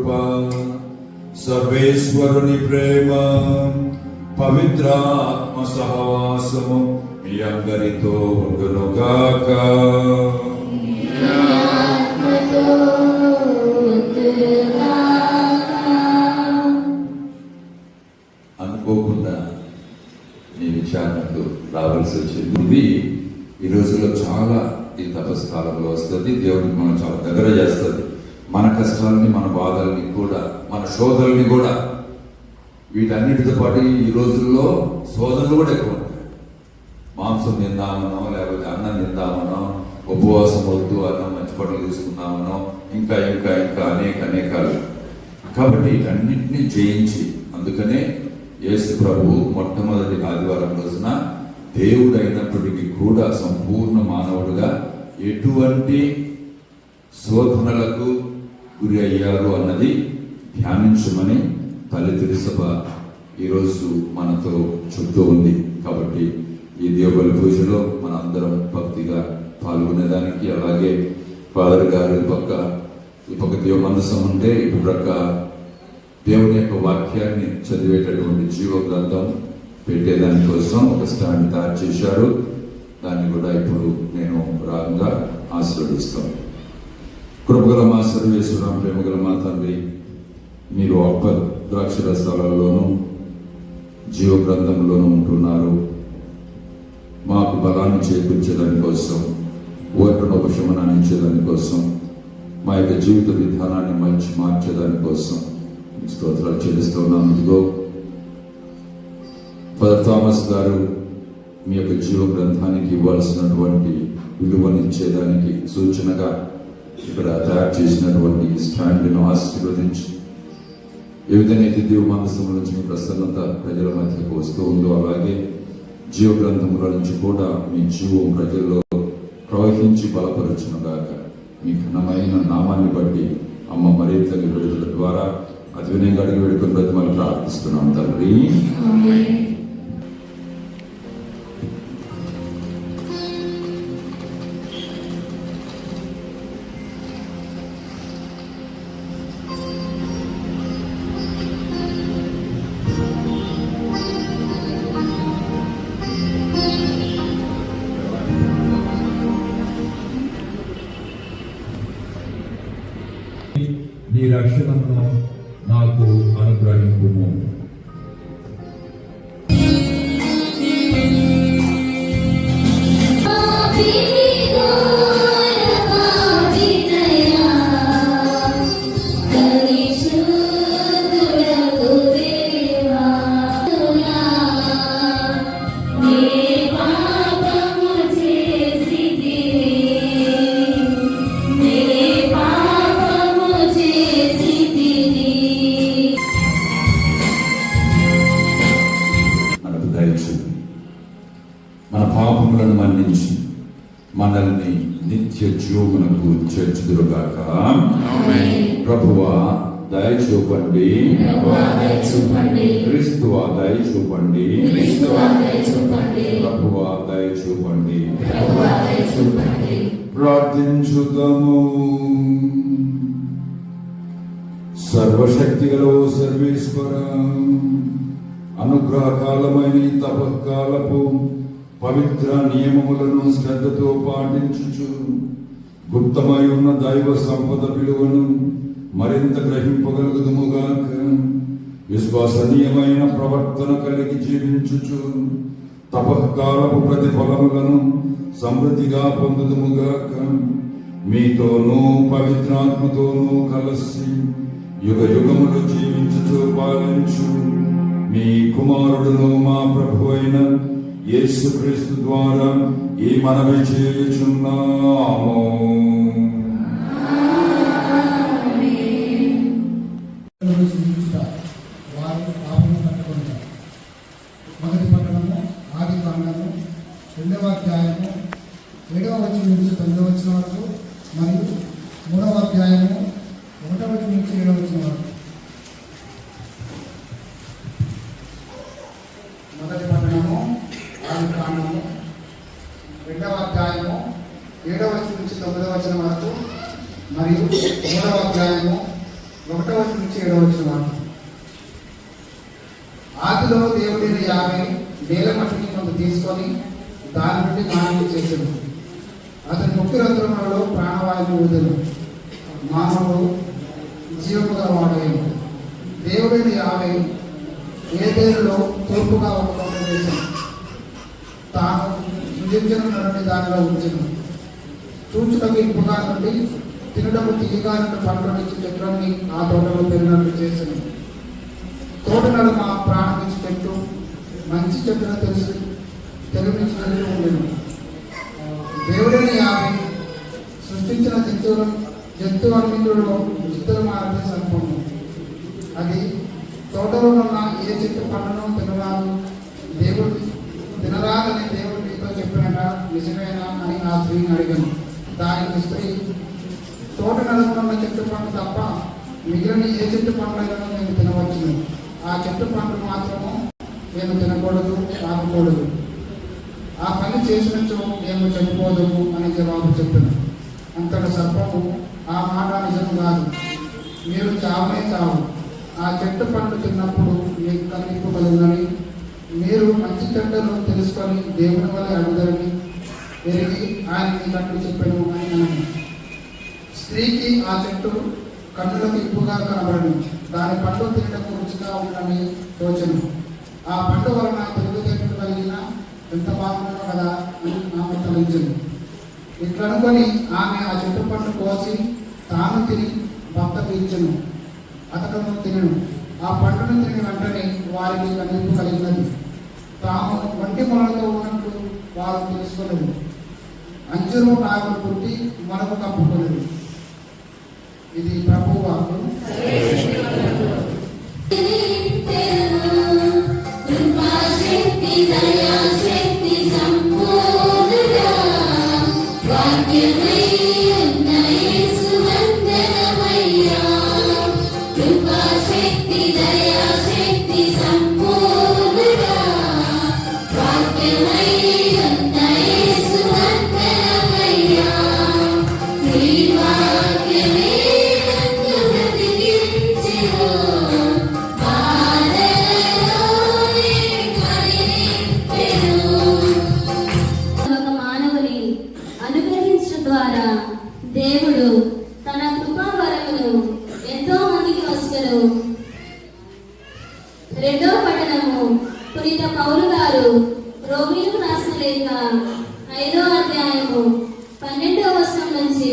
కృప, సర్వేశ్వరుని ప్రేమ, పవిత్రాత్మ సహవాసము మీ అందరితో ఉండునుగాక. అనుకోకుండా మీ విచారణకు రావాల్సి వచ్చింది. ఈ రోజుల్లో చాలా ఈ తపస్సు కాలంలో వస్తుంది. దేవుడికి మనం చాలా దగ్గర చేస్తుంది. మన కష్టాలని, మన బాధల్ని కూడా, మన శోధనల్ని కూడా, వీటన్నిటితో పాటు ఈ రోజుల్లో శోధనలు కూడా ఎక్కువ ఉంటాయి. మాంసం తిందామనో, లేకపోతే అన్నం తిందామనో, ఉపవాసం వద్దు అన్నం, మంచి పనులు తీసుకుందామనో, ఇంకా ఇంకా ఇంకా అనేకాలు. కాబట్టి వీటన్నిటినీ జయించి, అందుకనే యేసు ప్రభు మొట్టమొదటి ఆదివారం రోజున దేవుడైనప్పటికీ కూడా సంపూర్ణ మానవుడుగా ఎటువంటి శోధనలకు గురి అయ్యారు అన్నది ధ్యానించమని తల్లి తిరుసభ ఈరోజు మనతో చెప్తూ ఉంది. కాబట్టి ఈ దేవుని పూజలో మనందరం భక్తిగా పాల్గొనేదానికి, అలాగే ఫాదర్ గారు ఈ పక్క దేవ మందసం ఉంటే ఇటు ప్రక్క దేవుని యొక్క వాక్యాన్ని చదివేటటువంటి జీవ గ్రంథం పెట్టేదానికోసం ఒక స్టాండ్ తయారు చేశారు. దాన్ని కూడా ఇప్పుడు నేను రాగంగా ఆశీర్వదిస్తాను. కృపగల మా సర్వేశ్వరం, ప్రేమగల మా తండ్రి, మీరు అప్ప ద్రాక్షరసాలలోనూ జీవ గ్రంథంలోనూ ఉంటున్నారు. మాకు బలాన్ని చేకూర్చేదాని కోసం, ఓటను ఉపశమనాన్ని ఇచ్చేదాని కోసం, మా యొక్క జీవిత విధానాన్ని మంచి మార్చేదాని కోసం స్తోత్రాలు చెల్లిస్తూ ఉన్నాను. ఇదిగో ఫాదర్ థామస్ గారు మీ యొక్క జీవ గ్రంథానికి ఇవ్వాల్సినటువంటి విలువనిచ్చేదానికి సూచనగా ఇక్కడ తయారు చేసినటువంటి స్టాండ్ను ఆశీర్వదించి, ఏ విధంగా అయితే దేవ మందసం నుంచి మీ ప్రసన్నత ప్రజల మధ్యకు వస్తూ ఉందో, అలాగే జీవ గ్రంథంలో నుంచి కూడా మీ జీవం ప్రజల్లో ప్రవహించి బలపరచునుగాక. మీ ఘనమైన నామాన్ని బట్టి అమ్మ మరియ తల్లి విడుదల ద్వారా అతి వినయంగా అడిగి వేడుకొని బ్రతిమలు ప్రార్థిస్తున్నాం తండ్రి. నీ రక్షణను నాకు అనుగ్రహింపుము. మన పాపములను మన్నించి మనల్ని నిత్య జీవమునకు చేర్చుదురుగాక. ప్రభువా దయ చూపండి, క్రీస్తువా దయ చూపండి, ప్రభువా దయ చూపండి. ప్రార్థించుదాము. సర్వశక్తి గల సర్వేశ్వర, అనుగ్రహ కాలమైన తపకాలపు పవిత్ర నియమములను శ్రద్ధతో పాటించుచు గుప్తమై ఉన్న దైవ సంపద విలువను మరింత గ్రహింపగలుగుదుముగాక. విశ్వసనీయమైన ప్రవర్తన కలిగి జీవించుచు తపకాలపు ప్రతిఫలములను సమృద్ధిగా పొందుదుముగాక. మీతోనూ పవిత్రాత్మతోనూ కలిసి యుగ యుగములు జీవించుచు పాలించు మీ కుమారుడును మా ప్రభు అయిన యేసుక్రీస్తు ద్వారా ఈ మనవి చేయుచున్నాము. మొదటి పట్టణము ఆదికాండము 2వ అధ్యాయము 7వ వచనం నుంచి 9వ వచనం వరకు, మరియు 3వ అధ్యాయము 1వ వచనం నుంచి 7వ వచనం వరకు. మొదటి పట్టణము ఆదికాండము 2వ అధ్యాయము 7వ వచనం నుంచి 9వ వచనం నుంచి 7వ వచనం. ఆదిలో దేవుడిని యాభై నేల మట్టిని కొంత తీసుకొని దాని నుండి మానవుడు చేశాడు. అతని ముఖ్య రంధ్రములలో ప్రాణవాయువు ఊదెను. మానవుడు జీవము గల వాడయ్యాడు. దేవుడిని యాభై ఏదేరులో తూర్పుగా ఒక కొండ వేశాను. తాను సృజించిన నుండి దానిలో ఉంచను. చూచుటకు ఇంపుగా నుండి తినడము తీయగా నుండి పంటలు ఇచ్చి చెట్లన్నీ ఆ తోటలో పెరిగినట్లు చేశాను. తోట నడుమ ప్రాణమిచ్చి చెట్టు మంచి చెట్టును తెలుగునిచ్చి ఉండేను. దేవుడిని యాభై సృష్టించిన జంతువులన్నింటిలో ఇద్దరు మారని సంపూర్ణం. అది తోటలో ఉన్న ఏ చెట్టు పండును తినరాదని దేవుడు నీతో చెప్పినట నిజమేనా అని ఆ స్త్రీని అడిగాను. దానికి స్త్రీ, తోట నడుమున్న చెట్టు పండు తప్ప మిగిలిన ఏ చెట్టు పండ్లను మేము తినవచ్చును. ఆ చెట్టు పండు మాత్రము మేము తినకూడదు, తాగకూడదు. ఆ పని చేసినచో మేము చనిపోదుము అని జవాబు చెప్పాను. అంతటి సర్పము, ఆ మాట నిజం కాదు, మీరు చావనే చావు. ఆ చెట్టు పండు తిన్నప్పుడు మీకు కనిపింపు కలుగునని మీరు మంచి చెడ్డను తెలుసుకొని దేవుని వల్ల అడుగుదని ఎరిగి ఆయన మీకు చెప్పాను అని అన్నాను. స్త్రీకి ఆ చెట్టు కన్నులకు ఇప్పుగా కనబడను. దాని పండు తినటకు రుచిగా ఉందని తోచను. ఆ పండు వలన తెలివితేటలు కలిగిన ఎంత బాగుందో కదా అని ఆమె తలంచింది. ఇట్లనుకొని ఆమె ఆ చెట్టు పండు కోసి తాను తిని భర్తకు ఇచ్చెను. అతను తినను. ఆ పండును తిని వెంటనే వారికి కనిపింపు కలిగినది. తాము వంటి మొలతో ఉన్నట్లు వారు తెలుసుకోలేదు. అంచులు నాగులు పుట్టి మనకు కప్పుకోలేదు. ఇది ప్రభువు వాక్కు. దేవుడు తన కృపావరమును ఎంతో మందికి వచ్చెను. 2వ పట్టణము పునీత పౌలు గారు రోమీయులకు రాసిన లేఖ 5వ అధ్యాయము 12వ వచనం నుంచి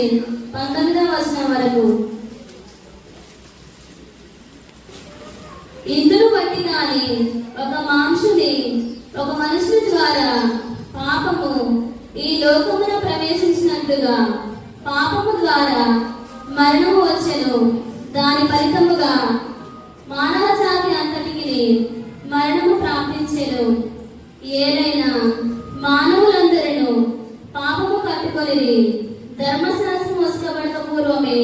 19వ వచనం వరకు. ఇందును బట్టి కానీ ఒక మనుషుని ద్వారా పాపము ఈ లోకమున ప్రవేశించినట్లుగా పాపము ద్వారా మరణము వచ్చెను. దాని ఫలితముగా మానవ జాతి అంతటికి మరణము ప్రాప్తించెను. ఏలైనా మానవులందరూ పాపము కట్టుకొనిరి. ధర్మశాస్త్రం వసుకోబడక పూర్వమే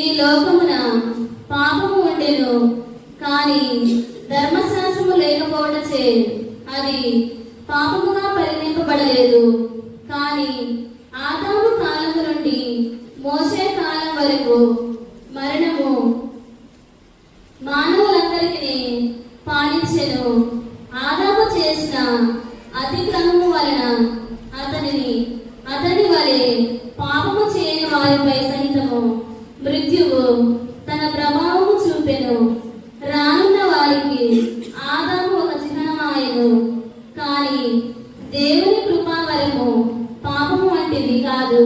ఈ లోకమున పాపము ఉండెను. కానీ ధర్మశాస్త్రము లేకపోవటచే అది పాపముగా పరిగణింపబడలేదు. కానీ ఆదాము కాలము నుండి మోసే కాలం వరకు మరణము మానవులందరికీ పాలించెను. ఆదాము చేసిన అతిక్రమము వలన అతని వలె పాపము చేయని వారిపై సహితము మృత్యువు తన ప్రభావము చూపెను. రానున్న వారికి ఆదాము ఒక చిహ్నమాయెను. కానీ దేవుని కృపావరము పాపము వంటిది కాదు.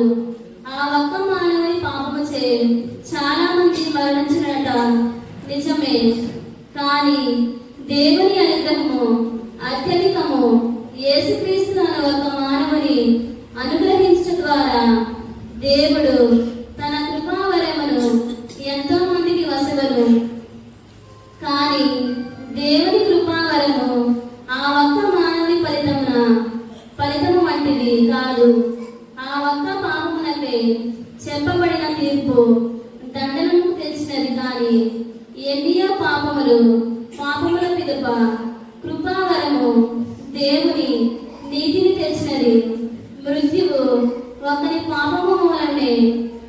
ఆ ఒక్క మానవుని పాపము చే చాలా మంది మరణించినట నిజమే. కానీ దేవుని అనుగ్రహము అత్యధికము. యేసుక్రీస్తు అనే ఒక మానవుని అనుగ్రహించడం ద్వారా దేవుడు తన కృపావరమును ఎంతో మందికి వసగను. కానీ దేవుని కృపావరము ఆ ఒక్క మానవుని ఫలితము వంటిది కాదు. ఆ ఒక్క పాపమునకై చెప్పబడిన తీర్పు దండనము తెచ్చినది. కానీ ఎన్నియో పాపముల పిదప కృపావరము దేవుని నీతిని తెచ్చినది. మృత్యువు ఒకరి పాపము మూలనే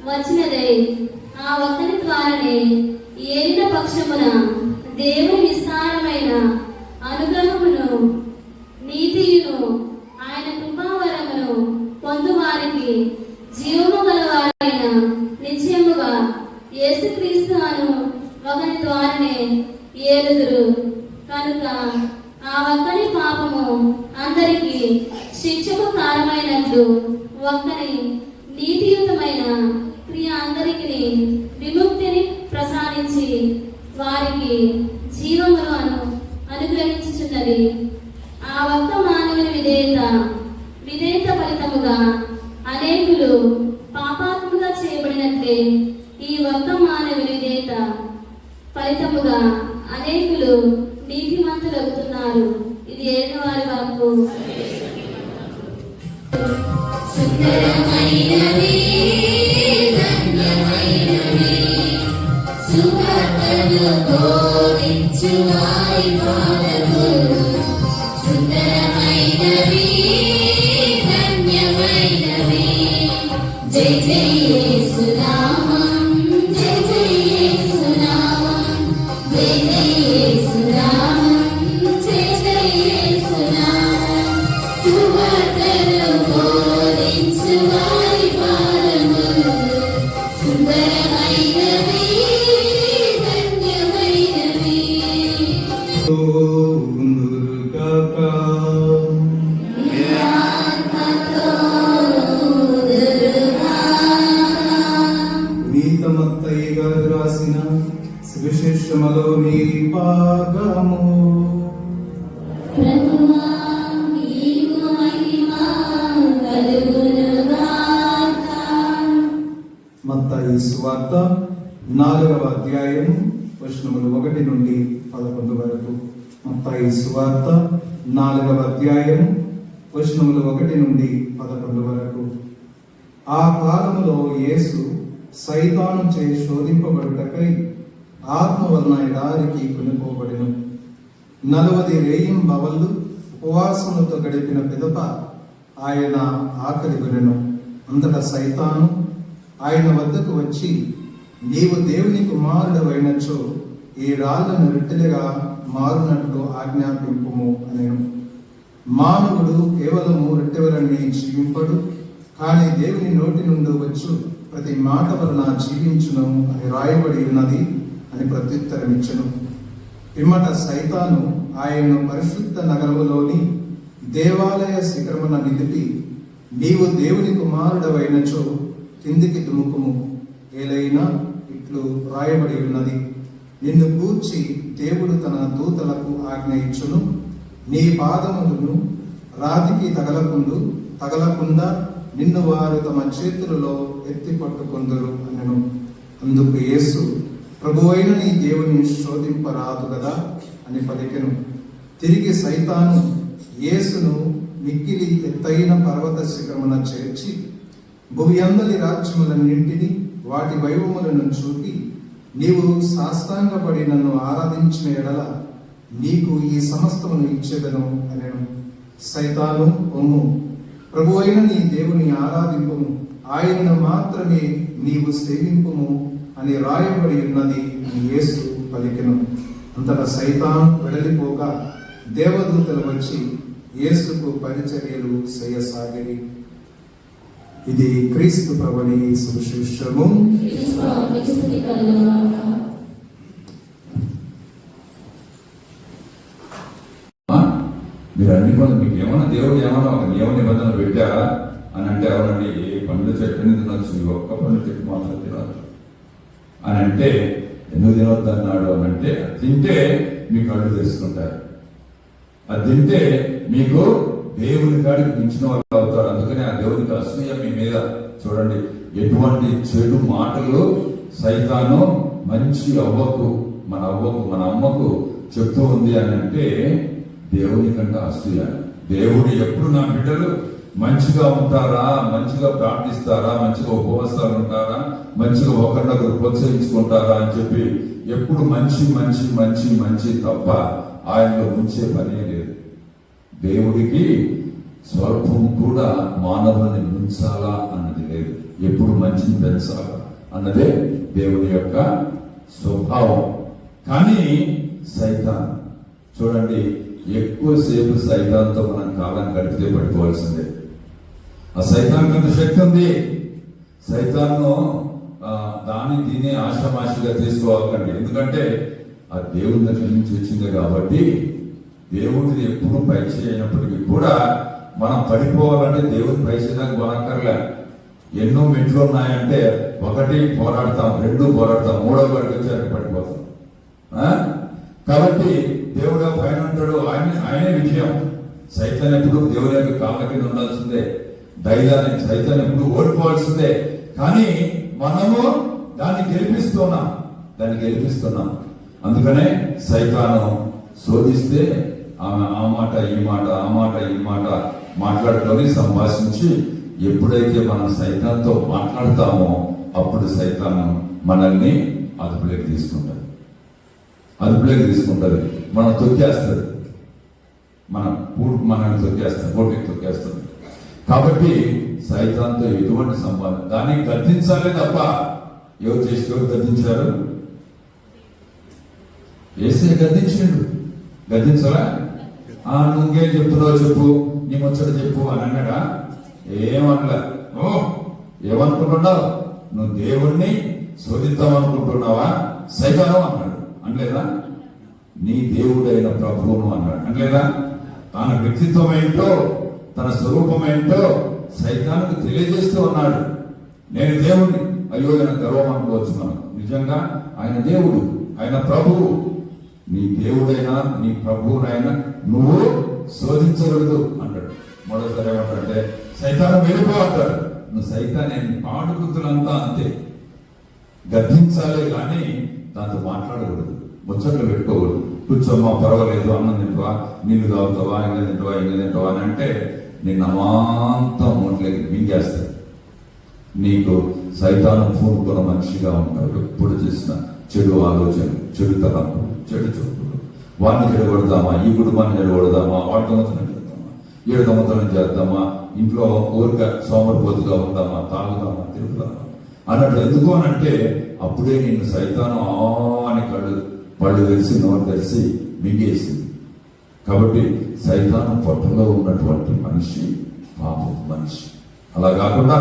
వచ్చినదై ఆ ఒక్కరి ద్వారానే ఏలిన పక్షమున దేవుని విస్తారమైన అనుగ్రహమును నీతియును ఆయన కృపావరమును పొందువారికి జీవము గలవారైన నిశ్చయముగా యేసుక్రీస్తు అను ఒకని ద్వారానే ఏలుదురు. కనుక ఆ ఒక్కని పాపము అందరికీ శిక్షకు కారణమైనట్లు ఒక్కని నీతియుతమైన క్రియ అందరికీ విముక్తిని ప్రసాదించి వారికి జీవమును అనుగ్రహించుచున్నది. ఆ ఒక్క మానవుని విధేయత ఫలితముగా అనేకులు పాపాత్ముగా చేయబడినట్లే ఈ ఒక్క మానవుని విధేయత ఫలితముగా అనేకులు నీతిమంతులవుతున్నారు. ఇది ఏలిన వారి వాక్కు. సుందరమైనవి ధన్యమైనవి సువార్తను బోధించు వారి పాదములు. సుందరమైనవి ధన్యమైనవి జై జై యేసునామం జై జై యేసునామం జై జై యేసునామం జై జై యేసునామం సువార్తను బోధించు వారి పాదములు. సుందరమైనవి ధన్యమైనవి నీతమత్తయ్య గారు రాసిన సువిశేషములోని భాగము. ప్రభువా నీకు మహిమ కలుగునుగాక. మత్తయి సువార్త 4వ అధ్యాయం వచనములు 1 నుండి 11 వరకు. మత్తయి సువార్త 4వ అధ్యాయం వచనములు 1 నుండి 11 వరకు. ఆ కాలములో యేసు సైతాను చే శోధింపబడుటకై ఆత్మ వలన ఎడారికి కొనుకోబడెను. 40 రేయింబవళ్ళు ఉపవాసములతో గడిపిన పిదప ఆయన ఆకలి కొనెను. అంతటా సైతాను ఆయన వద్దకు వచ్చి, నీవు దేవుని కుమారుడవైనచో ఈ రాళ్లను రొట్టెలుగా మారునట్లు ఆజ్ఞాపింపుము అనెను. మానవుడు కేవలము రొట్టెవలనే జీవింపడు, కానీ దేవుని నోటి నుండి వచ్చు ప్రతి మాట వలన జీవించును అని రాయబడి ఉన్నది అని ప్రత్యుత్తరమిచ్చెను. పిమ్మట సైతాను ఆయన్ను పరిశుద్ధ నగరములోని దేవాలయ శిఖరమున నిలిపి, నీవు దేవుని కుమారుడవైనచో కిందికి దుముకుము, ఏలైనా ఇట్లు రాయబడి ఉన్నది, నిన్ను గూర్చి దేవుడు తన దూతలకు ఆజ్ఞ ఇచ్చును, నీ పాదములను రాతికి తగలకుండా నిన్ను వారు తమ చేతులలో ఎత్తి పట్టుకొందురు అనెను. అందుకు యేసు, ప్రభువైన నీ దేవుని శోధింపరాదు కదా అని పలికెను. తిరిగి సైతాను యేసును మిక్కిలి ఎత్తైన పర్వత శిఖరమున చేర్చి భూమి అందలి రాజ్యములన్నింటినీ వాటి వైభవములను చూపి, నీవు సాష్టాంగపడి నన్ను ఆరాధించిన ఎడల నీకు ఈ సమస్తమును ఇచ్చేదను అనెను. సైతాను, పొమ్ము, ప్రభువైన నీ దేవుని ఆరాధింపుము, ఆయనను మాత్రమే నీవు సేవింపుము అని రాయబడి ఉన్నది అని యేసు పలికెను. అంతటా సైతాను వెడలిపోగా దేవదూతలు వచ్చి యేసుకు పరిచర్యలు చేయసాగిరి. ఇది క్రీస్తు ప్రభుని సువిశేషము. మీరు అన్ని పనులు మీకు ఏమన్నా దేవుడు ఏమన్నా ఒక నియమ నిబంధనలు పెట్టారా అని అంటే, ఎవరండి ఏ పండ్లు చెట్టుని తినొచ్చు, ఈ ఒక్క పండ్లు చెట్టు మాత్రం తినొచ్చు అని అంటే, ఎందుకు తినొద్దు అన్నాడు అని అంటే, తింటే మీ కళ్ళు తెలుసుకుంటారు, అది తింటే మీకు దేవుని కాడికి మించిన వాళ్ళు అవుతారు. అందుకని ఆ దేవునికి అసూయ మీ మీద. చూడండి ఎటువంటి చెడు మాటలు సైతాను మంచి అవ్వకు, మన అమ్మకు చెప్తూ ఉంది అని అంటే, దేవుని కంటే అసూయ. దేవుడు ఎప్పుడు నా బిడ్డలు మంచిగా ఉంటారా, మంచిగా ప్రార్థిస్తారా, మంచిగా ఉపవాసాలు ఉంటారా, మంచిగా ఒకరినొకరు ప్రోత్సహించుకుంటారా అని చెప్పి ఎప్పుడు మంచి మంచి మంచి మంచి తప్ప ఆయనలో ఉంచే పనే లేదు. దేవుడికి స్వల్పం కూడా మానవుని ఉంచాలా అన్నది లేదు, ఎప్పుడు మంచిని పెంచాలా అన్నదే దేవుని యొక్క స్వభావం. కానీ సైతాన్ చూడండి, ఎక్కువసేపు సైతాన్తో మనం కాలం గడిపితే పడిపోవాల్సిందే. ఆ సైతాన్ కొంత శక్తి ఉంది. సైతాన్ను దీన్ని ఆషామాషిగా తీసుకోవాలండి. ఎందుకంటే ఆ దేవుని దగ్గర నుంచి వచ్చింది కాబట్టి దేవుడిని ఎప్పుడు పరీక్ష అయినప్పటికీ కూడా మనం పడిపోవాలంటే దేవుని పరీక్షదాకా కొనక్కర్లే. ఎన్నో మెట్లు ఉన్నాయంటే 1 పోరాడతాం, 2 పోరాడతాం, 3వ వాడికి వచ్చాక పడిపోతాం. కాబట్టి దేవుడు పైన ఉంటాడు, ఆయనే విజయం. సైతాన్ ఎప్పుడు దేవుని యొక్క కాళ్ళ కింద ఉండాల్సిందే. ధైర్యాన్ని సైతాన్ ఎప్పుడు ఓడిపోవాల్సిందే. కానీ మనము దాన్ని గెలిపిస్తున్నాం. అందుకనే సైతాను శోధిస్తే ఆమె ఆ మాట ఈ మాట మాట్లాడుకొని సంభాషించి ఎప్పుడైతే మనం సైతాన్తో మాట్లాడతామో అప్పుడు సైతాను మనల్ని అదుపులోకి తీసుకుంటుంది. మనం తొక్కేస్తుంది, మనల్ని తొక్కేస్తుంది. కాబట్టి సైతాన్తో ఎటువంటి సంబంధం, దాన్ని గద్దించాలే తప్ప ఎవరు గద్దించారు? యేసే గద్దించరా? నువ్వేం చెప్తున్నావు చెప్పు, నీ ముచ్చట చెప్పు అని అన్నాడా? ఏమనలే. ఏమనుకుంటున్నావు? నువ్వు దేవుణ్ణి శోధిద్దాం అనుకుంటున్నావా? సైతాను అన్నాడు. అనలేదా? నీ దేవుడైన ప్రభువును అన్నాడు. అనలేదా? తన వ్యక్తిత్వం ఏంటో, తన స్వరూపం ఏంటో సైతానికి తెలియజేస్తూ ఉన్నాడు. నేను దేవుణ్ణి. అయ్యో, ఆయన గర్వం అనుకోవచ్చు మనం. నిజంగా ఆయన దేవుడు, ఆయన ప్రభువు. నీ దేవుడైనా నీ ప్రభువునైనా నువ్వు శోధించకూడదు అంటాడు. మరోసారి ఏమంటాడంటే సైతాను వెళ్ళిపో అంటాడు. నువ్వు సైతాన్ని పాడుకుతులంతా అంతే. గద్దించాలే కానీ దాంతో మాట్లాడకూడదు, ముచ్చట్లు పెట్టుకోకూడదు. కూర్చోమ్మా, పర్వాలేదు, అన్నం తింటావా, నీళ్లు తాగుతావా, ఇంకా తింటావా అని అంటే నిన్న అమాంతం ఒంట్లోకి మింగేస్తాడు. నీకు సైతాను పూనుకున్న మనిషిగా ఉంటావు. ఎప్పుడు చేసిన చెడు ఆలోచనలు, చెడు తలంపులు, చెడు చూపులు. వాడిని చెడగొడదామా, ఈ కుటుంబాన్ని చెడగొడదామా, వాడి దొంగతనం చేద్దామా, ఏడు దొంగతనం చేద్దామా, ఇంట్లో ఊరిక సోమరిపోతుగా ఉందామా, తాగుదామా, తిరుగుదామా అన్నట్టు. ఎందుకు అని అంటే అప్పుడే నిన్ను సైతాను అని పళ్ళు తెరిచి నోరు తెరిచి మింగేసింది. కాబట్టి సైతాను పొట్టలో ఉన్నటువంటి మనిషి పాపం మనిషి. అలా కాకుండా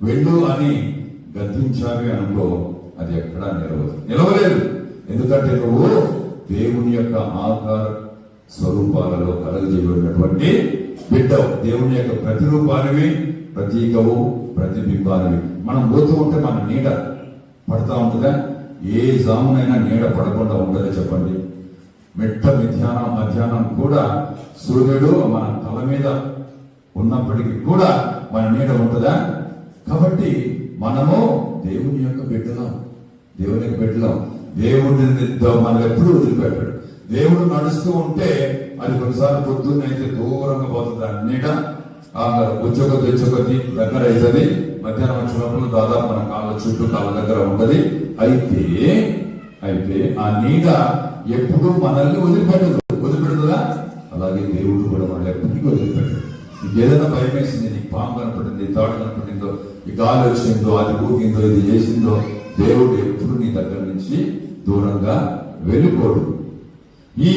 వెళ్ళు అని గద్దించాలి అనుకో, అది ఎక్కడా నిలవలేదు. ఎందుకంటే నువ్వు దేవుని యొక్క ఆకార స్వరూపాలలో కలగజేయబడినటువంటి బిడ్డవు. దేవుని యొక్క ప్రతిరూపానివి, ప్రతీకవు, ప్రతిబింబానివి. మనం పోతూ ఉంటే మన నీడ పడతా ఉంటుందా? ఏ జామునైనా నీడ పడకుండా ఉండదు చెప్పండి. మధ్యాహ్నం కూడా సూర్యుడు మన తల మీద ఉన్నప్పటికీ కూడా మన నీడ ఉంటుందా? కాబట్టి మనము దేవుని యొక్క బిడ్డలం. దేవుడిని మనం ఎప్పుడు వదిలిపెట్టాడు. దేవుడు నడుస్తూ ఉంటే అది కొన్నిసార్లు పొద్దున్న అయితే దూరంగా పోతుంది. నీడ వచ్చొకటి దగ్గర అవుతుంది. మధ్యాహ్నం వచ్చినప్పుడు దాదాపు మన కాళ్ళ దగ్గర ఉంటది. అయితే ఆ నీడ ఎప్పుడు మనల్ని వదిలిపెడుతుందా? అలాగే దేవుడు కూడా మనల్ని ఎప్పటికీ వదిలిపెట్టాడు. నీకు ఏదైనా భయం వేసింది, నీకు పాము కనపడింది, తాడు కనపడిందో, ఈ గాలి వచ్చిందో, అది ఊగిందో, ఇది చేసిందో, దేవుడు ఎప్పుడు నీ దగ్గర నుంచి దూరంగా వెళ్ళిపోడు. ఈ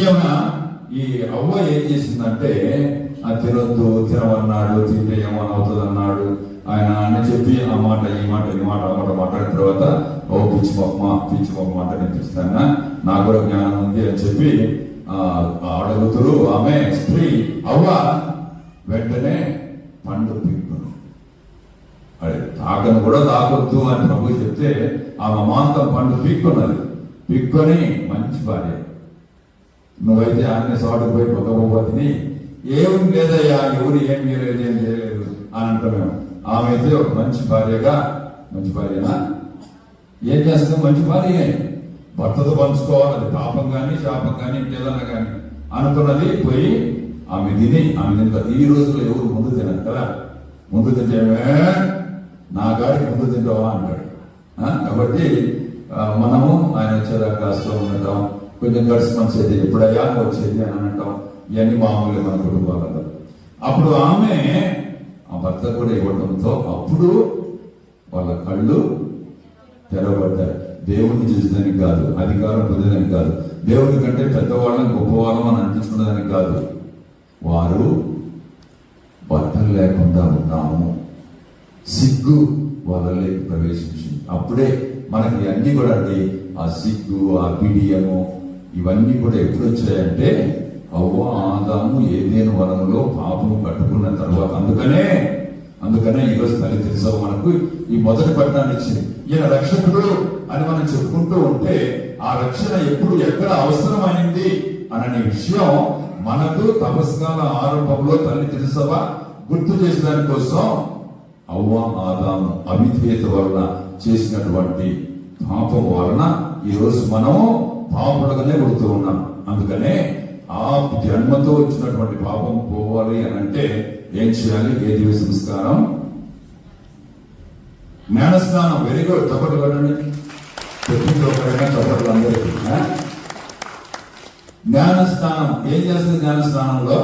అవ్వ ఏం చేసిందంటే తినమన్నాడు, తింటే ఏమని అవుతుంది అన్నాడు ఆయన అని చెప్పి ఆ మాట ఈ మాట మాట్లాడిన తర్వాత పిచ్చి మొక్క మాట నేర్పిస్తానా, నాకు కూడా జ్ఞానం ఉంది అని చెప్పి అడుగుతురు ఆమె స్త్రీ అవ్వ వెంటనే పండు పీక్కును. అదే తాకను కూడా తాకొద్దు అని ప్రభు చెప్తే ఆమె మాంతం పండు పీక్కొని మంచి భార్య. నువ్వైతే అన్ని చోటుకు పోయి పక్కపోతిని ఏం లేదయ్యా, ఎవరు ఏం చేయలేదు అని అంటున్నాము. ఆమె అయితే ఒక మంచి భార్యనా ఏం చేస్తుంది? మంచి భార్య, భర్తతో పంచుకోవాలి. అది పాపం కానీ శాపం కానీ ఇంకేదన్నా కానీ అనుకున్నది పోయి ఆమె తిని ఈ రోజుల్లో ఎవరు ముందు తినరు కదా. ముందు తింటే నా గాడికి ముందు తింటావా అంటాడు. కాబట్టి మనము ఆయన వచ్చేదాకా కష్టం ఉండటం, కొంచెం గడిచి మంచి అయితే ఎప్పుడయ్యా వచ్చేది అని అనటం, ఇవన్నీ మామూలుగా మన కుటుంబాలలో. అప్పుడు ఆమె ఆ భర్త కూడా ఇవ్వడంతో అప్పుడు వాళ్ళ కళ్ళు తెరవబడ్డాయి. దేవుణ్ణి చూసేదానికి కాదు, అధికారం పొందేదానికి కాదు, దేవుని కంటే పెద్దవాళ్ళని గొప్పవాళ్ళం అని అనిపించుకునేదానికి కాదు. వారు బట్టలు లేకుండా ఉన్నాము, సిగ్గు వాళ్ళలోకి ప్రవేశించింది. అప్పుడే మనకి అన్ని కూడా అండి, ఆ సిగ్గు, ఆ బిడియము, ఇవన్నీ కూడా ఎప్పుడు వచ్చాయంటే అవ్వ ఆదాము ఏదేను వనములో పాపము కట్టుకున్న తర్వాత. అందుకనే ఈరోజు తల్లి తెలుసా మనకు ఈ మొదటి పట్టణాన్ని ఇచ్చింది. ఈయన రక్షకుడు అని మనం చెప్పుకుంటూ ఉంటే ఆ రక్షణ ఎప్పుడు ఎక్కడ అవసరమైంది అనే విషయం మనకు తపస్కాల ఆరంభంలో తల్లి తెలుసవ గుర్తు చేసిన దానికోసం అవ్వ ఆదాము అవిధేయత వలన చేసినటువంటి పాపం వలన ఈరోజు మనం పాపులుగానే పుడుతూ ఉన్నాం. అందుకనే ఆ జన్మతో వచ్చినటువంటి పాపం పోవాలి అని అంటే ఏం చేయాలి? ఏ దివ్య సంస్కారం? జ్ఞానస్నానం. వెరీ గుడ్, చప్పట్లు కొట్టండి. చప్పట్లు అందరికీ. జ్ఞానస్నానం ఏం చేస్తుంది? జ్ఞానస్నానంలో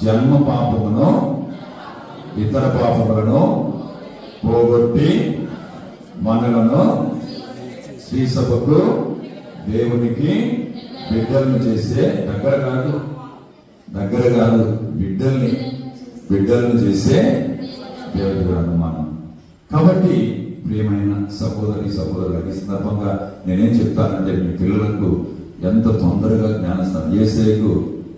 జన్మ పాపమును ఇతర పాపములను పోగొట్టి మనలను శ్రీసభకు దేవునికి బిడ్డలను చేసే దగ్గర కాదు బిడ్డలను చేసే దేవుడు అనుమానం. కాబట్టి ప్రియమైన సహోదరులకు ఈ సందర్భంగా నేనేం చెప్తానంటే, మీ పిల్లలకు ఎంత తొందరగా జ్ఞానస్నానం, యేసేకు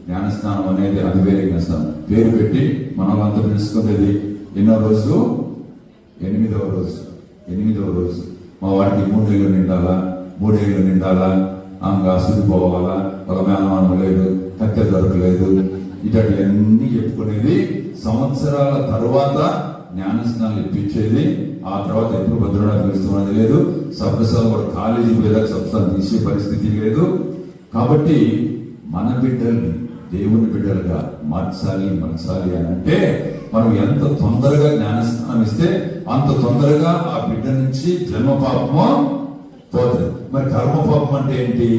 జ్ఞానస్నానం అనేది అది వేరే జ్ఞానస్నానం పేరు పెట్టి మనం అంతా తెలుసుకునేది ఎన్నో రోజు? 8వ రోజు. మా వాడికి 3 ఏళ్ళు నిండాలా, అసలు పోవాలా, ఒక మేనమానం లేదు, కత్తె దొరకలేదు, ఇటన్నీ చెప్పుకునేది. సంవత్సరాల తర్వాత జ్ఞానస్నానాలు ఇప్పించేది. ఆ తర్వాత ఎప్పుడు భద్రనాథ్ పిలుస్తున్నది లేదు. సభ్యసాలు కూడా కాలేజీ పోయేదాకా సభ్యసాలు తీసే పరిస్థితి లేదు. కాబట్టి మన బిడ్డల్ని దేవుని బిడ్డలుగా మార్చాలి అని అంటే మనం ఎంత తొందరగా జ్ఞానస్నానం ఇస్తే అంత తొందరగా ఆ బిడ్డ నుంచి జన్మ పాపము పోతుంది. మరి కర్మ పాపం అంటే ఏంటి?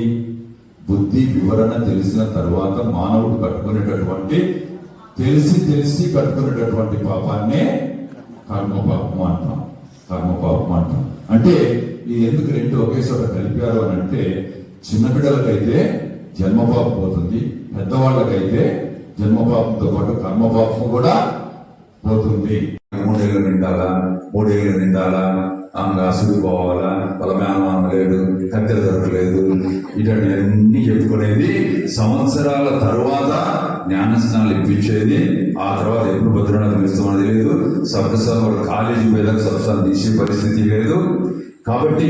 బుద్ధి వివరణ తెలిసిన తర్వాత మానవుడు కట్టుకునేటటువంటి తెలిసి కట్టుకునేటటువంటి పాపాన్నే కర్మపాపం అంటాం. అంటే ఇది ఎందుకు రెండు ఒకే చోట కలిపారు అని అంటే, చిన్న బిడ్డలకైతే జన్మపాపం పోతుంది, పెద్దవాళ్ళకైతే జన్మపాపంతో పాటు కర్మపాపం కూడా పోతుంది. 3 ఏళ్ళు నిండాలా, అసలు పోవాలా, వాళ్ళ మేనమానం లేడు, కత్తెర దొరకలేదు, ఇటువంటి అన్ని చెప్పుకునేది. సంవత్సరాల తర్వాత జ్ఞానస్నానాలు ఇప్పించేది. ఆ తర్వాత ఎప్పుడు భద్రనాథం ఇస్తామనేది లేదు. సభ్యసాలు కూడా కాలేజీ పోయేదాకా సభ్యసాలు తీసే పరిస్థితి లేదు. కాబట్టి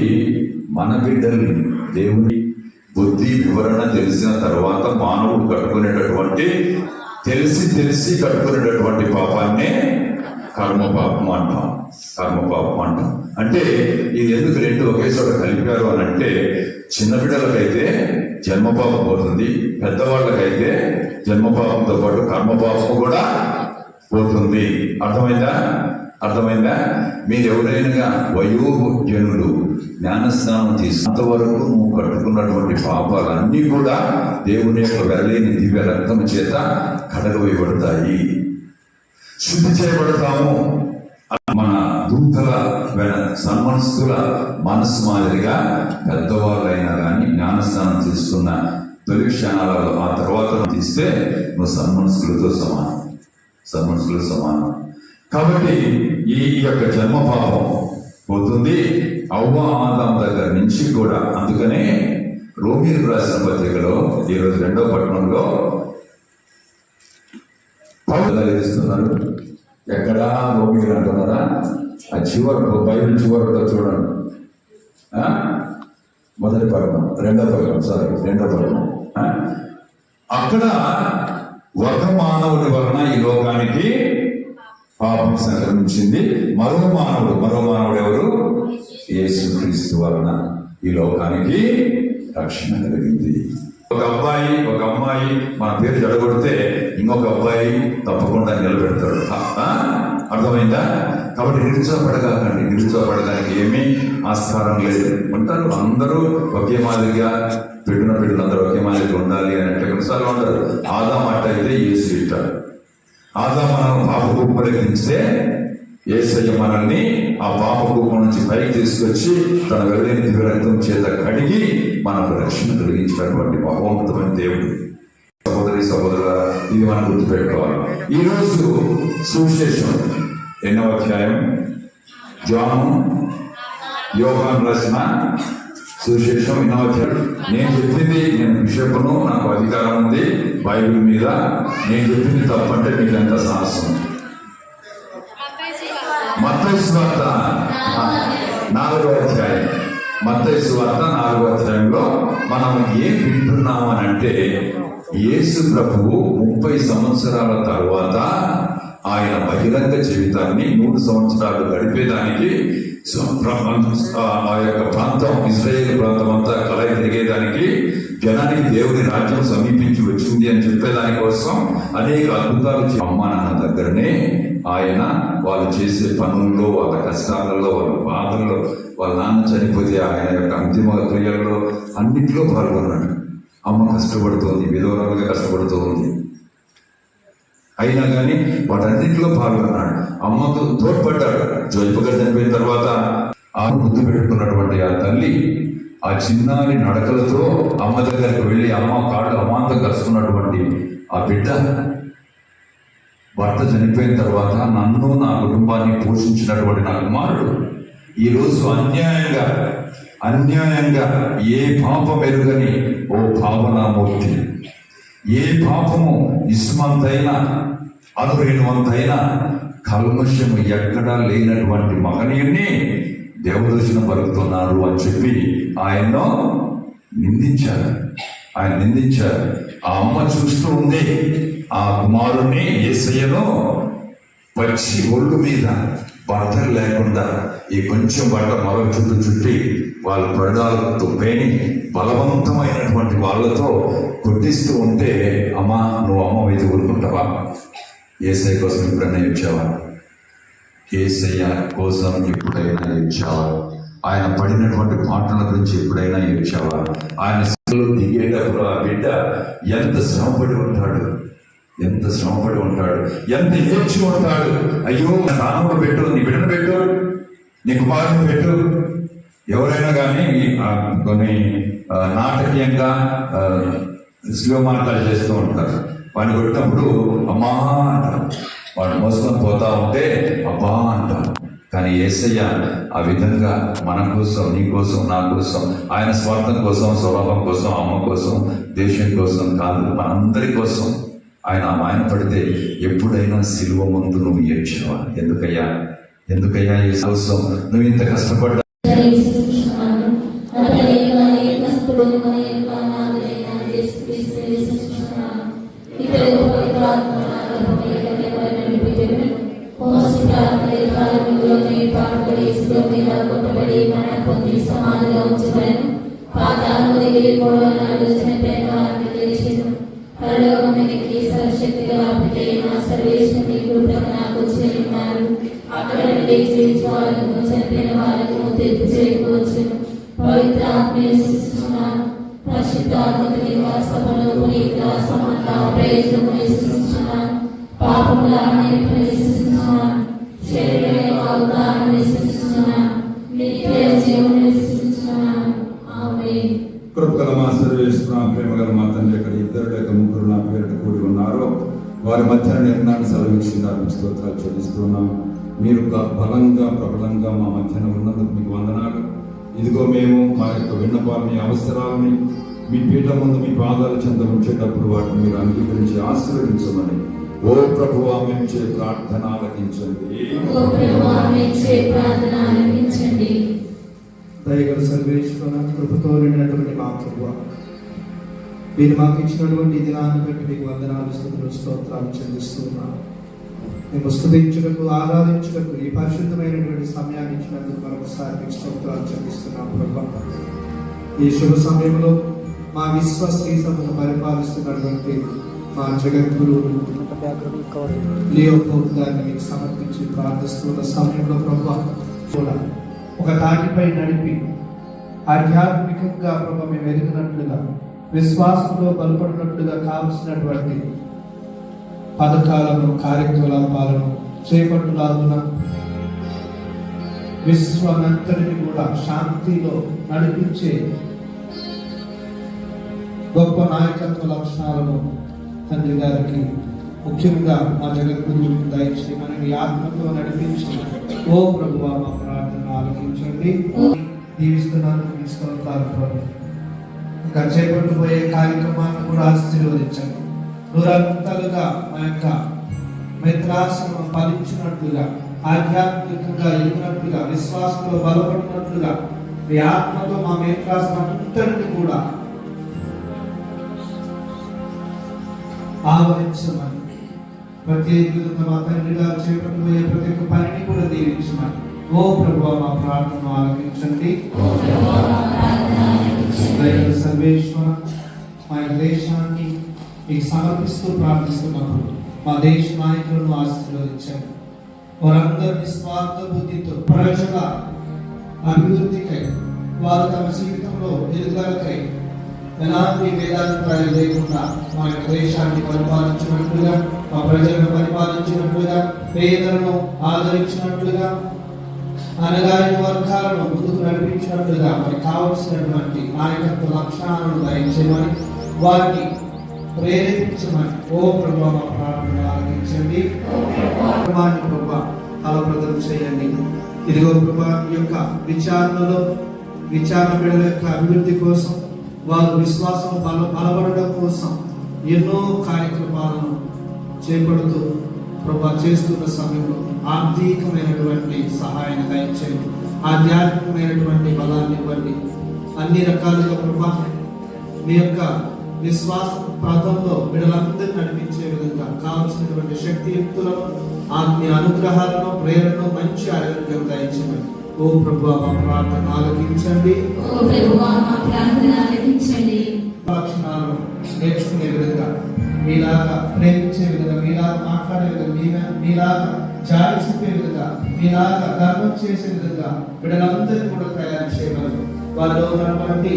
మన బిడ్డల్ని దేవుని బుద్ధి వివరణ తెలిసిన తర్వాత మానవుడు కట్టుకునేటటువంటి తెలిసి కట్టుకునేటటువంటి పాపాన్నే కర్మపాపం అంటాం. అంటే ఇది ఎందుకు రెండు ఒకే చోట కలిపారు అని అంటే, చిన్న బిడ్డలకైతే జన్మపాపం పోతుంది, పెద్దవాళ్ళకైతే జన్మపాపంతో పాటు కర్మపాపం కూడా పోతుంది. అర్థమైందా? మీరు ఎవరైనా వయోజనులు జ్ఞానస్నానం తీసుకున్నంత వరకు నువ్వు కట్టుకున్నటువంటి పాపాలన్నీ కూడా దేవుని యొక్క వెరలేని దివ్య రక్తం చేత కడగవేయబడతాయి, శుద్ధి చేయబడతాము. మన దూతల సన్మనస్కుల మనసు మాదిరిగా పెద్దవాళ్ళైనా కానీ జ్ఞానస్నానం తీసుకున్న తొలి క్షణాలలో ఆ తర్వాత తీస్తే నువ్వు సన్మనస్కులతో సమానం. కాబట్టి ఈ యొక్క జన్మ పాపం పోతుంది అవ్వ ఆదాం దగ్గర నుంచి కూడా. అందుకనే రోమీయులకు రాసిన పత్రికలో ఈరోజు 2వ పట్టణంలో ఇస్తున్నారు. ఎక్కడా రోమీయులు అంటున్నారా? ఆ చివరి బైబిల్ చివరిలో చూడండి. మొదటి పట్టణం, 2వ పట్టణం. అక్కడ ఒక మానవుడి వలన ఈ లోకానికి పాపం సంక్రమించింది. మరో మానవుడు ఎవరు? యేసుక్రీస్తు వలన ఈ లోకానికి రక్షణ కలిగింది. ఒక అమ్మాయి మన పేరు చెడగొడితే ఇంకొక అబ్బాయి తప్పకుండా నిలబెడతాడు. అర్థమైందా? కాబట్టి నిరుత్సాహపడడానికి ఏమీ ఆస్కారం లేదు. ఉంటారు అందరూ ఒకే మాదిరిగా, పెట్టిన బిడ్డలందరూ ఒకే మాదిరిగా ఉండాలి అని అంటే కొన్నిసార్లు ఉండరు. ఆదాం అట్ట అయితే యేసు ఇట్ట. ఆదాం మనం పాప కుప్పలకించితే యేసయ్య మనల్ని ఆ పాప కూపం నుంచి పైకి తీసుకొచ్చి తన వెలువైన దివ్య రక్తం చేత కడిగి మనకు రక్షణ కలిగించినటువంటి మహోన్నతమైన దేవుడు. సహోదరి సహోదరుల, ఇది మనం గుర్తుపెట్టుకోవాలి. ఈరోజు సువిశేషం 8వ అధ్యాయం, యోహాను రాసిన సువిశేషం 8వ అధ్యాయం. నేను చెప్పింది, నేను బిషప్ను, నాకు అధికారం ఉంది బైబిల్ మీద. నేను చెప్పింది తప్పంటే మీకు ఎంత సాహసం. మత్తయి సువార్త 4వ అధ్యాయం, మత్తయి సువార్త 4వ అధ్యాయంలో మనం ఏం వింటున్నాము అని అంటే, యేసు ప్రభువు 30 సంవత్సరాల తర్వాత ఆయన బహిరంగ జీవితాన్ని 3 సంవత్సరాలు గడిపేదానికి ఆ యొక్క ప్రాంతం, ఇశ్రాయేల్ ప్రాంతం అంతా కలయి తిరిగేదానికి, జనానికి దేవుని రాజ్యం సమీపించి వచ్చింది అని చెప్పేదాని కోసం అనేక అద్భుతాలు అమ్మ నాన్న దగ్గరనే ఆయన వాళ్ళు చేసే పనుల్లో, వాళ్ళ కష్టాలలో, వాళ్ళ బాధల్లో, వాళ్ళ నాన్న చనిపోతే ఆయన యొక్క అంతిమ క్రియల్లో అన్నింటిలో పాల్గొన్నాడు. అమ్మ కష్టపడుతోంది, విధవరాలుగా కష్టపడుతూ ఉంది, అయినా కానీ వాటన్నింటిలో పాల్గొన్నాడు. అమ్మకు తోడ్పడ్డాడు. జోయిపగా చనిపోయిన తర్వాత ఆమె ముద్దు పెట్టుకున్నటువంటి ఆ తల్లి ఆ చిన్నారి నడకలతో అమ్మ దగ్గరికి వెళ్ళి అమ్మ కాళ్ళు అమాంతం కలుసుకున్నటువంటి ఆ బిడ్డ భర్త చనిపోయిన తర్వాత నన్ను, నా కుటుంబాన్ని పోషించినటువంటి నా కుమారుడు ఈరోజు అన్యాయంగా ఏ పాపం ఎరుగని ఓ భావనామూర్తి, ఏ పాపము ఇస్మంతైనా అనురేణువంతైనా కల్మషము ఎక్కడా లేనటువంటి మహనీయుని దేవదర్శనం పలుకుతున్నారు అని చెప్పి ఆయన్ను నిందించారు. ఆ అమ్మ చూస్తూ ఉంది ఆ కుమారుణ్ణి, యేసయ్యను పచ్చి ఒళ్ళు మీద బట్టలు లేకుండా ఈ కొంచెం బట్ట మరొక చుట్టి వాళ్ళ పరదాలతో పేని బలవంతమైనటువంటి వాళ్ళతో కొట్టిస్తూ ఉంటే, అమ్మా నువ్వు అమ్మ అయితే ఊరుకుంటావా? యేసయ్య కోసం ఎప్పుడైనా ఇచ్చావా? యేసయ్య కోసం ఎప్పుడైనా ఇచ్చావా? ఆయన పడినటువంటి పాటల గురించి ఎప్పుడైనా ఇచ్చావా? ఆయన దిగేటప్పుడు ఆ బిడ్డ ఎంత శ్రమపడి ఉంటాడు, ఎంత ఏడ్చి ఉంటాడు. అయ్యో నాన్నకు పెట్టు, నీ బిడ్డను పెట్టు, నీ కుమారుని పెట్టు. ఎవరైనా కానీ కొన్ని నాటకీయంగా శివమార్గాలు చేస్తూ ఉంటారు. వాడిని కొట్టినప్పుడు అమ్మా అంటారు, వాడు మోసుకొని పోతా ఉంటే అబ్బా అంటారు. కానీ యేసయ్య ఆ విధంగా మన కోసం, నీ కోసం, నా కోసం, ఆయన స్వార్థం కోసం, స్వభావం కోసం, అమ్మ కోసం, దేశం కోసం కాదు, మనందరి కోసం ఆయన పడితే ఎప్పుడైనా సిలువ ముందు నువ్వు ఏడ్చావా? ఎందుకయ్యా ఈ కోసం నువ్వు ఇంత కష్టపడ్డా? కృపగల మా సర్వేశ్వర, ప్రేమగల మా తండ్రి, ఇక్కడ 2 లేక 3 నా పేరిట కూడి ఉన్నారో వారి మధ్యన నిర్ణయాన్ని సెలవిచ్చిందారు స్తోత్రాలు చెల్లిస్తున్నాం. మీరు బలంగా ప్రబలంగా మా మధ్యన ఉన్నందుకు మీకు వందనాలు. ఇదిగో మేము మా యొక్క విన్నపాలని, అవసరాలని మీ పీఠ ముందు మీ పాదాల చెంత ఉంచేటప్పుడు వాటిని మీరు అంగీకరించి ఆశీర్వదించమని ఓ ప్రభువా మేము చే ప్రార్థన ఆలకించండి. దయగల సర్వేశ్వర, కృపతో నిండినటువంటి మా ప్రభువా, మీరు మాకు ఇచ్చినటువంటి దినాన్ని బట్టి మీకు వందనాలు, స్తుతులు, స్తోత్రాలు చెల్లిస్తున్నాను. మేము స్తుతించుటకు, ఆరాధించుటకు ఈ పరిశుద్ధమైనటువంటి సమయాన్ని ఇచ్చినందుకు మరొకసారి మీకు స్తోత్రాలు చెల్లిస్తున్నాం ప్రభువా. ఈ శుభ సమయంలో మా విశ్వాసీ సభను పరిపాలిస్తున్నటువంటి మా జగద్గురువులు లియోపోల్డ్ గారిని మీకు సమర్పించి ప్రార్థిస్తున్న సమయంలో ప్రభువా, ఒక తాటిపై నడిపి ఆధ్యాత్మికంగా ప్రభు మేము ఎదిగినట్లుగా, విశ్వాసంలో బలపడినట్లుగా కావలసినటువంటి పథకాలను, కార్యకలాపాలను చేపట్టులాగున విశ్వానంతటిని కూడా శాంతిలో నడిపించే గొప్ప నాయకత్వ లక్షణాలను తండ్రి గారికి ముఖ్యంగా మా జగద్గురు దయచేయమని మీ ఆత్మతో నడిపించి ఓ ప్రభువా మా ప్రార్థన ఆలకించండి. దీవిస్తున్నందుకు మీ స్తోత్రాలు ప్రభు. ఇంకా చేపట్టబోయే కార్యక్రమాన్ని కూడా ఆశీర్వదించండి. నూరంతలుగా మా యొక్క మిత్రాశ్రమం ఫలించినట్లుగా, ఆధ్యాత్మికంగా ఎదిగినట్లుగా, విశ్వాసంలో బలపడినట్లుగా మీ ఆత్మతో మా మిత్రాశ్రమం అంతటిని కూడా ఆవరించమని, ప్రత్యేకంగా మా తండ్రి గారు చేపట్టబోయే ప్రతి ఒక్క పనిని కూడా దీవించమని ఓ ప్రభువా మా ప్రార్థన ఆలకించండి. సర్వేశ్వర మా దేశాన్ని మీకు సమర్పిస్తూ ప్రార్థిస్తున్నప్పుడు మా దేశ నాయకులను ఆశీర్వదించండి. వారందరినీ స్వార్థ బుద్ధితో ప్రజల అభివృద్ధికై, వారు తమ జీవితంలో ఎదుగుదలకై ఎలాంటి వేదాభిప్రాయం లేకుండా మా యొక్క దేశాన్ని పరిపాలించినట్లుగా, మా ప్రజలను పరిపాలించినట్లుగా, పేదలను ఆదరించినట్లుగా, అనగారిన వర్గాలను ముందుకు నడిపించినట్లుగా మనకు కావలసినటువంటి నాయకత్వ లక్షణాలను దయచేయమని, వారిని ప్రేరేపించమని ఓ ప్రభా మా ప్రార్థన ఆలకించండి. ప్రభా ఫలప్రదం చేయండి. ఇదిగో ప్రభా ఈ యొక్క విచారణ బిడ్డల యొక్క అభివృద్ధి కోసం, వారు విశ్వాసం బలపడడం కోసం ఎన్నో కార్యక్రమాలను చేపడుతూ ప్రభా చేస్తున్న సమయంలో ఆర్థికమైనటువంటి సహాయాన్ని దయచేయండి. ఆధ్యాత్మికమైనటువంటి బలాన్ని ఇవ్వండి. అన్ని రకాలుగా ప్రభా మీ యొక్క విశ్వాస పథంలో బిడ్డలందరినీ నడిపించే విధంగా కావలసినటువంటి శక్తియుక్తులను, ఆత్మీయ అనుగ్రహాలను, ప్రేరణను, మంచి ఆరోగ్యం దయచేయండి. ఓ ప్రభువా మా ప్రార్థన ఆలకించండి. లక్షణాలను నేర్చుకునే విధంగా, మీలాగా ప్రేమించే విధంగా, మీలాగా మాట్లాడే విధంగా, మీలాగా జాలి చూపే విధంగా, మీలాగా ధర్మం చేసే విధంగా బిడ్డలందరినీ కూడా తయారు చేయగలరు. వారిలో ఉన్నటువంటి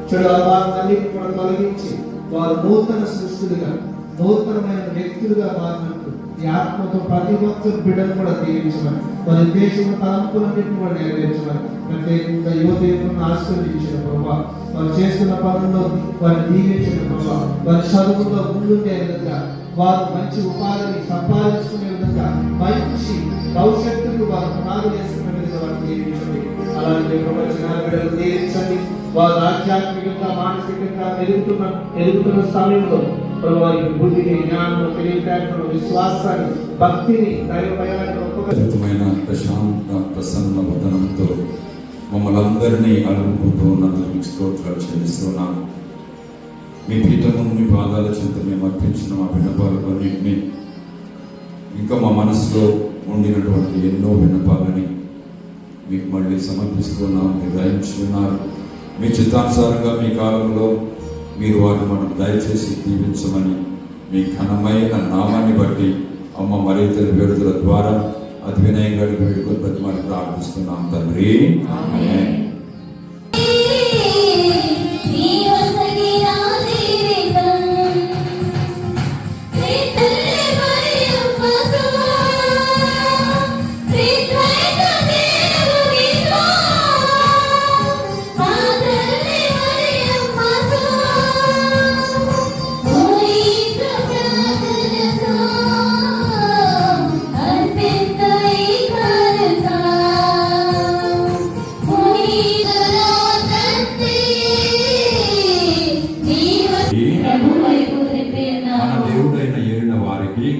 చెడు అలవాట్లన్నీ కూడా తొలగించి వారు నూతన సృష్టిలుగా, నూతనమైన వ్యక్తులుగా మారినట్టు ఈ ఆత్మతో ప్రతి ఒక్క బిడ్డను కూడా దీవించమని, వారి దేశం తలంపులన్నింటినీ కూడా నెరవేర్చమని, ప్రత్యేకంగా యువతను ఆశీర్వదించిన ప్రభావ, వారు చేస్తున్న పనుల్లో వారిని దీవించిన ప్రభావ, వారి చదువుల్లో ముందుండే విధంగా, వారు మంచి ఉపాధిని సంపాదించుకునే విధంగా, మంచి భవిష్యత్తుకు వారు పునాది వేసుకునే విధంగా వారిని దీవించండి. అలాగే ప్రవచన బిడ్డలు దీవించండి. వారు ఆధ్యాత్మికంగా, మానసికంగా ఎదుగుతున్న సమయంలో వారికి బుద్ధిని, జ్ఞానం, తెలివితేటలను, విశ్వాసాన్ని, భక్తిని, దైవభయాన్ని ప్రశాంత ప్రసన్న వదనంతో మమ్మల్ని అందరినీ అలుపుకుంటూ ఉన్నందుకు మీకు స్తోత్రాలు చెల్లిస్తున్నాము. మీ పీఠమును మీ పాదాల చెంత మేము అర్పించిన మా విన్నపాలన్నింటినీ, ఇంకా మా మనసులో ఉండినటువంటి ఎన్నో విన్నపాలని మీకు మళ్ళీ సమర్పిస్తున్నాము. మీరు గ్రహించుకున్నారు. మీ చిత్తానుసారంగా మీ కాలంలో మీరు వారిని మనం దయచేసి దీవించమని మీ ఘనమైన నామాన్ని బట్టి అమ్మ మరింతల వేడుదల ద్వారా అతి వినయంగా వేడుకొని బట్టి మనం ప్రార్థిస్తున్నాం తండ్రి. ఆమేన్.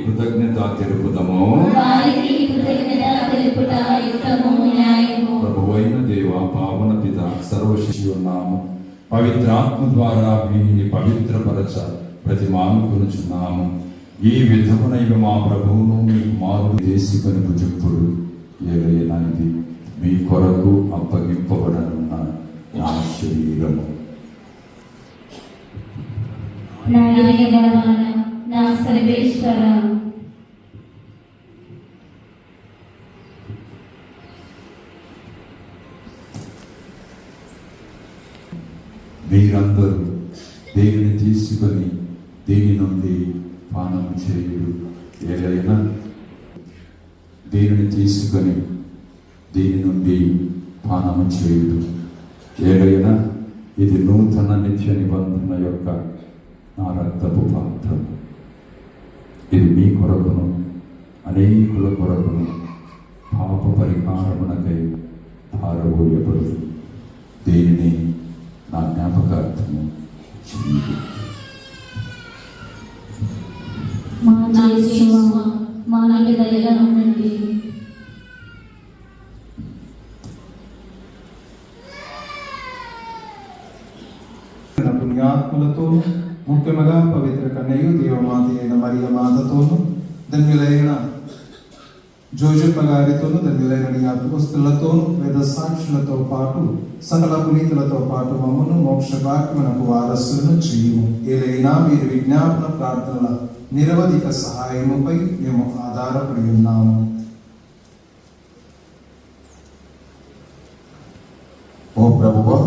కృతజ్ఞత తెలుపుదము. ప్రభువైన దేవ, పావన పిత, సర్వశక్తి ఉన్నాము. పవిత్రాత్మ ద్వారా వీరిని పవిత్రపరచ ప్రతిమానుకొనుచున్నాము. ఈ విధమునైన మా ప్రభువును మీ కుమారుడు దేశికని భుజప్పుడు ఏలైనా ఇది మీ కొరకు అప్పగింపబడనున్న నా శరీరము. నా సర్వేశ్వర, మీరందరూ దేనిని తీసుకొని దీని నుండి పానము చేయుడు. ఏదైనా దీనిని తీసుకొని దీని నుండి పానము చేయుడు. ఏదైనా ఇది నూతన నిత్య నిబంధన యొక్క నా రక్తపు పాత్రం. ఇది మీ కొరకును అనేకుల కొరకును పాప పరిహారమునకై పారబోయబడు. దీనిని నా జ్ఞాపకార్థము చేయుడు. మా యేసువా, మా నుండి దయగా ఉండండి. పుణ్యాత్మలతో ముఖ్యముగా పవిత్ర కన్యయు దేవమాత అయిన మరియ మాతతోను ధన్యులైన జోజప్ప గారితోను ధన్యులైన నీ అపోస్తలులతోను వేద సాక్షులతో పాటు సకల పునీతులతో పాటు మమ్మను మోక్ష భాగ్యమునకు వారసులను చేయుము. ఏదైనా మీరు విజ్ఞాపన ప్రార్థనల నిరవధిక సహాయముపై మేము ఆధారపడి ఉన్నాము. ఓ ప్రభువా,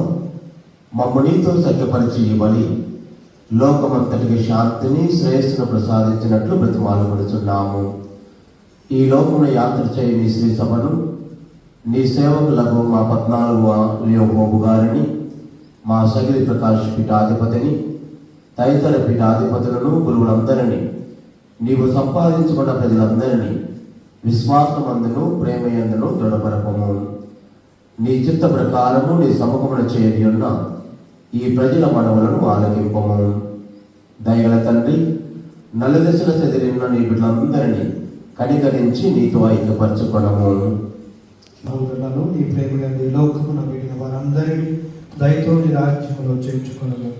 మమ్మనీతో సఖ్యపరిచి ఇవ్వని లోకమంతటికి శాంతిని శ్రేయస్సును ప్రసాదించినట్లు బ్రతిమాలపడుచున్నాము. ఈ లోకమున యాత్ర చేయి నీ శ్రీ సభను నీ సేవకులకు మా 14వ లియోపోబు గారిని, మా సగిరి ప్రకాష్ పీఠాధిపతిని, తదితర పీఠాధిపతులను గురువులందరినీ, నీవు సంపాదించుకున్న ప్రజలందరినీ విశ్వాసమందును ప్రేమయందును దృఢపరపము. నీ చిత్త ప్రకారము నీ సముఖమున చేయని ఉన్న ఈ ప్రజల మనవులను ఆలకింపము. దయగల తండ్రి, నలుదశల చెదిరిన నీ బిడ్డలందరినీ కనికరించి నీతో ఐక్యపరచుకొనము. సహోదరులను నీ ప్రేమ నీ లోకమున వీడిన వారందరినీ దయతో నీ రాజ్యములో చేర్చుకొనము.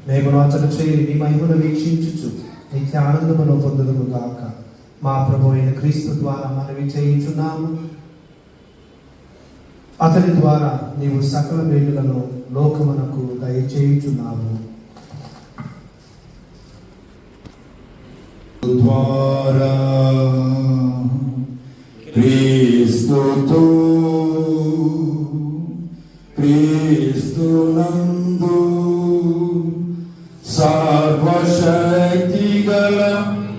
మేము అతడ చేరి నీ మహిమను వీక్షించుచు నిత్య ఆనందమును పొందుదుము గాక. మా ప్రభు అయిన క్రీస్తు ద్వారా మనవి చేయించున్నాము. అతని ద్వారా నీవు సకల మేలులను లోకమునకు దయచేయుచున్నావు. ద్వారా క్రీస్తుతో క్రీస్తునందు సర్వశక్తిగల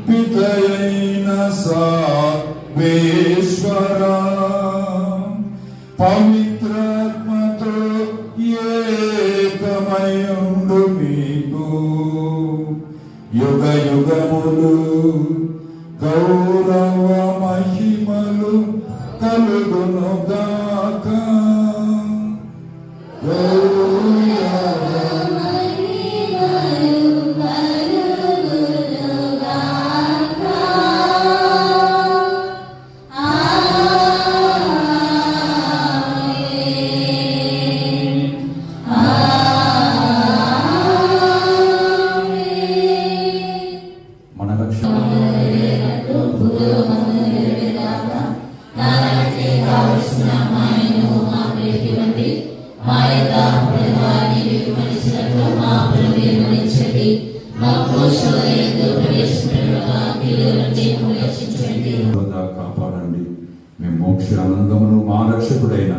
పితయైన సర్వేశ్వరా, పవిత్రాత్మతో ఏకమయుండు మీకు యుగ యుగములు గౌరవ మహిమలు కలుగును గాక. మన రక్షణ కాపాడండి. మేము మోక్ష ఆనందమును మా రక్షకుడైన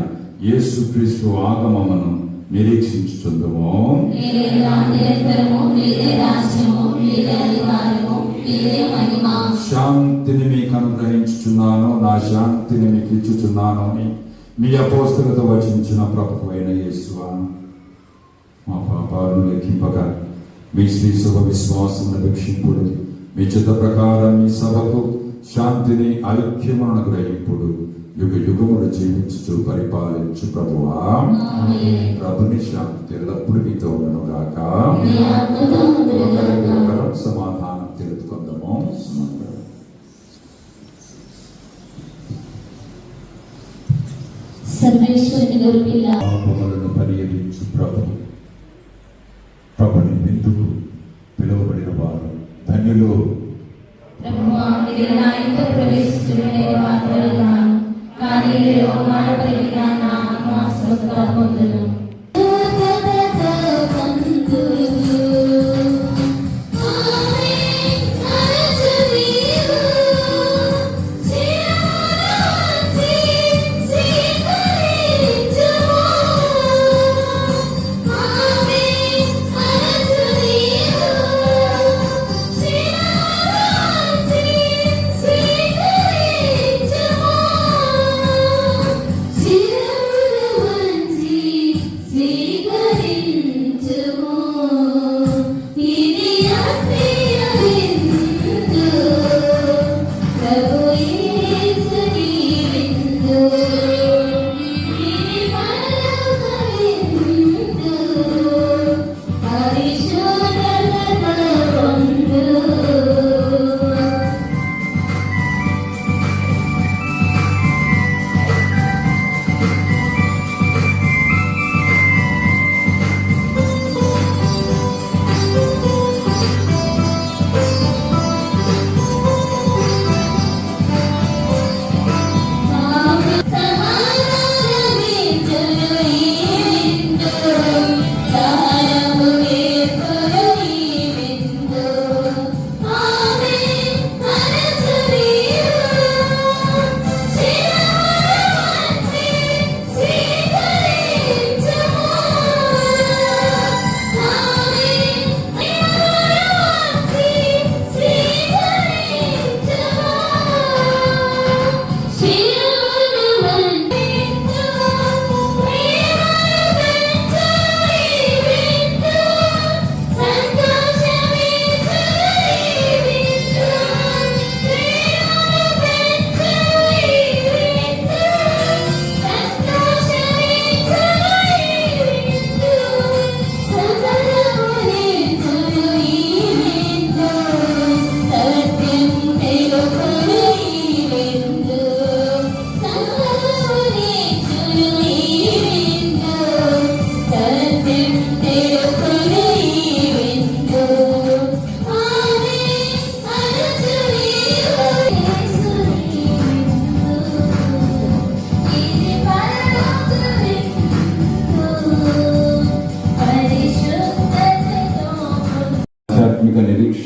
యేసు క్రీస్తు ఆగమమును నిరీక్షించుచుందుము. శాంతిని మీకు అనుగ్రహించుచున్నాను, నా శాంతిని మీకు ఇచ్చుచున్నాను అని మీ అపోస్తలతో వచించిన ప్రభువు అయిన యేసువా, మా పాపాలను లెక్కింపగా మీ శ్రీ సభ విశ్వాసమును వీక్షింపుడు, మీ చిత్త ప్రకారం మీ సభకు శాంతిని ఐక్యమును అనుగ్రహింపుడు, యుగ యుగములు జీవించుచు పరిపాలించు ప్రభువా. ప్రభుని శాంతి ఎల్లప్పుడు మీతో ఉండను గాక. ఒకరికొకరం సమాధానం తెలుపుకుందాము. సర్వేశ్వరుని గొర్రెపిల్ల, పాపములను పరిహరించు ప్రభుని విందుకు పిలువబడిన వారు ధన్యులు. ప్రభువా, మీరు నా ఇంట ప్రవేశించుటనే వాగ్దానం, కానీ మీరు అవమానపరిగిన నా ఆత్మ స్వస్థత పొందును. Amen.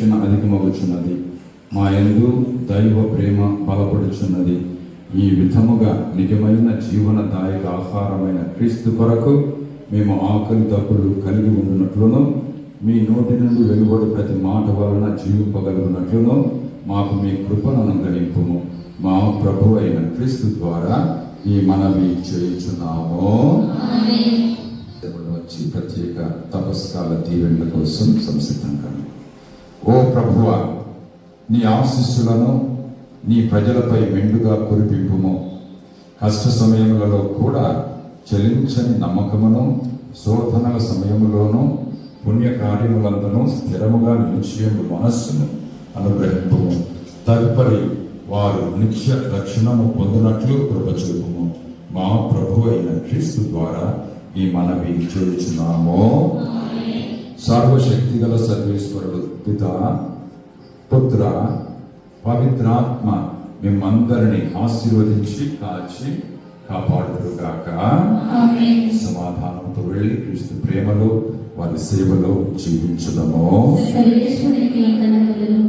నిరీక్షణ అధికమగుచున్నది. మా యందు దైవ ప్రేమ బలపడుచున్నది. ఈ విధముగా నిజమైన జీవనదాయక ఆహారమైన క్రీస్తు కొరకు మేము ఆకలి తప్పులు కలిగి ఉండునట్లును, మీ నోటి నుండి వెలువడు ప్రతి మాట వలన జీవింపగలుగునట్లును మాకు మీ కృపను అనుగ్రహింపుము. మా ప్రభు అయిన క్రీస్తు ద్వారా ఈ మనవి చేయుచున్నాము. వచ్చి ప్రత్యేక తపస్కాల దీవెనల కోసం సంసిద్ధంగా. ఓ ప్రభువా, నీ ఆశీస్సులను నీ ప్రజలపై మెండుగా కురిపింపుము. కష్ట సమయములలో కూడా చెలించని నమ్మకమును, శోధనల సమయములోనూ పుణ్యకార్యములందును స్థిరముగా నిలిచియండు మనస్సును అనుగ్రహింపుము. తదుపరి వారు నిత్య రక్షణము పొందినట్లు కృపచూపుము. మా ప్రభు అయిన క్రీస్తు ద్వారా ఈ మనవి చేయుచున్నాము. సర్వశక్తిగల సర్వేశ్వరుడు పిత, పుత్ర, పవిత్రాత్మ మిమ్మందరిని ఆశీర్వదించి కాచి కాపాడుదురుగాక. సమాధానంతో వెళ్ళి క్రీస్తు ప్రేమలో వారి సేవలో జీవించుదము. సర్వేశ్వరునికి వందనములు.